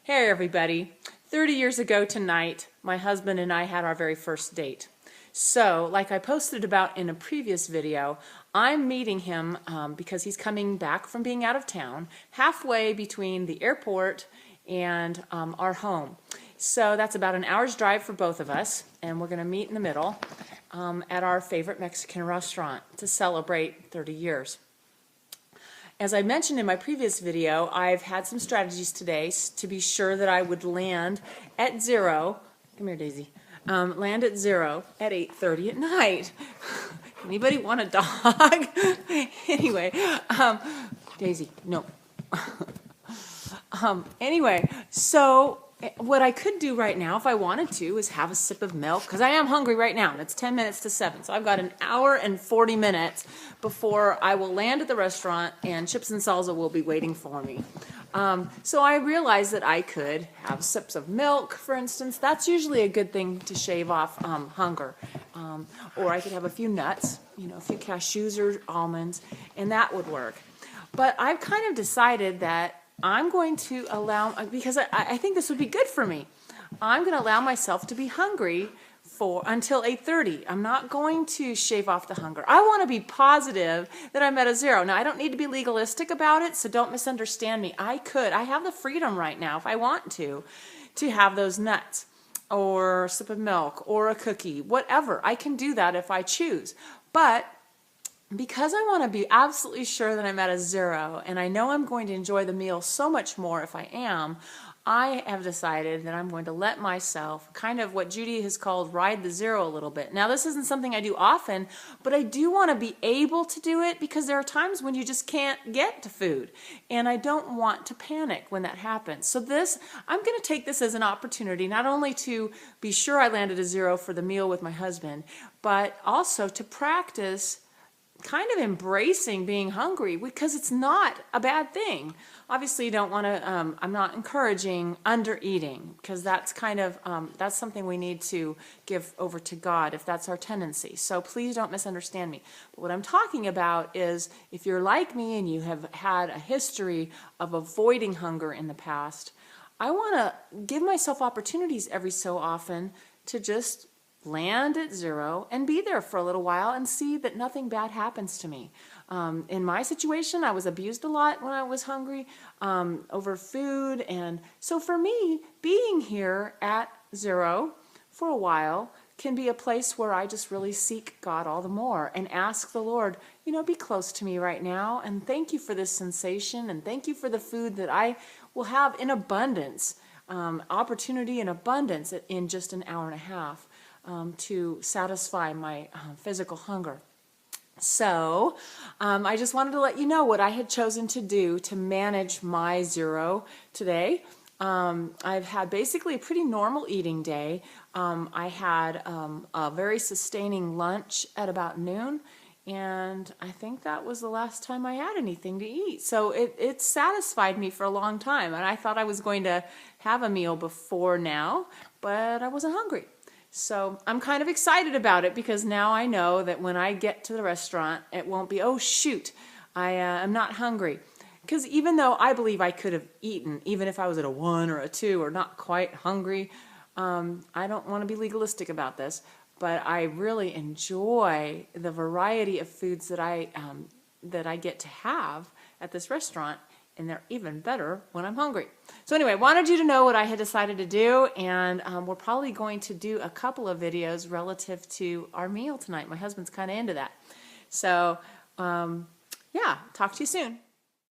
Hey everybody, 30 years ago tonight, my husband and I had our very first date. So, like I posted about in a previous video, I'm meeting him because he's coming back from being out of town, halfway between the airport and our home. So that's about an hour's drive for both of us, and we're going to meet in the middle at our favorite Mexican restaurant to celebrate 30 years. As I mentioned in my previous video, I've had some strategies today to be sure that I would land at zero. Come here, Daisy. Land at zero at 8:30 at night. Anybody want a dog? Anyway, Daisy, no. Anyway, so what I could do right now, if I wanted to, is have a sip of milk, because I am hungry right now, and it's 10 minutes to 7, so I've got an hour and 40 minutes before I will land at the restaurant, and chips and salsa will be waiting for me. So I realized that I could have sips of milk, for instance. That's usually a good thing to shave off hunger. Or I could have a few nuts, a few cashews or almonds, and that would work. But I've kind of decided that I'm going to allow, because I think this would be good for me, I'm going to allow myself to be hungry until 8:30. I'm not going to shave off the hunger. I want to be positive that I'm at a zero. Now, I don't need to be legalistic about it, so don't misunderstand me. I have the freedom right now, if I want to have those nuts or a sip of milk or a cookie, whatever. I can do that if I choose. But because I want to be absolutely sure that I'm at a zero, and I know I'm going to enjoy the meal so much more if I am, I have decided that I'm going to let myself, kind of what Judy has called, ride the zero a little bit. Now, this isn't something I do often, but I do want to be able to do it because there are times when you just can't get to food, and I don't want to panic when that happens. So I'm going to take this as an opportunity not only to be sure I landed a zero for the meal with my husband, but also to practice kind of embracing being hungry, because it's not a bad thing. Obviously, you don't want to, I'm not encouraging under eating, because that's kind of, that's something we need to give over to God if that's our tendency. So please don't misunderstand me. But what I'm talking about is, if you're like me and you have had a history of avoiding hunger in the past, I want to give myself opportunities every so often to just land at zero and be there for a little while and see that nothing bad happens to me. In my situation, I was abused a lot when I was hungry over food, and so for me, being here at zero for a while can be a place where I just really seek God all the more and ask the Lord, be close to me right now, and thank you for this sensation, and thank you for the food that I will have in abundance, opportunity in abundance in just an hour and a half. To satisfy my physical hunger. So I just wanted to let you know what I had chosen to do to manage my zero today. I've had basically a pretty normal eating day. I had a very sustaining lunch at about noon, and I think that was the last time I had anything to eat. So it satisfied me for a long time, and I thought I was going to have a meal before now, but I wasn't hungry. So I'm kind of excited about it, because now I know that when I get to the restaurant, it won't be, oh shoot, I'm not hungry. Because even though I believe I could have eaten, even if I was at a 1 or a 2 or not quite hungry, I don't want to be legalistic about this, but I really enjoy the variety of foods that I get to have at this restaurant, and they're even better when I'm hungry. So anyway, wanted you to know what I had decided to do, and we're probably going to do a couple of videos relative to our meal tonight. My husband's kind of into that. So yeah, talk to you soon.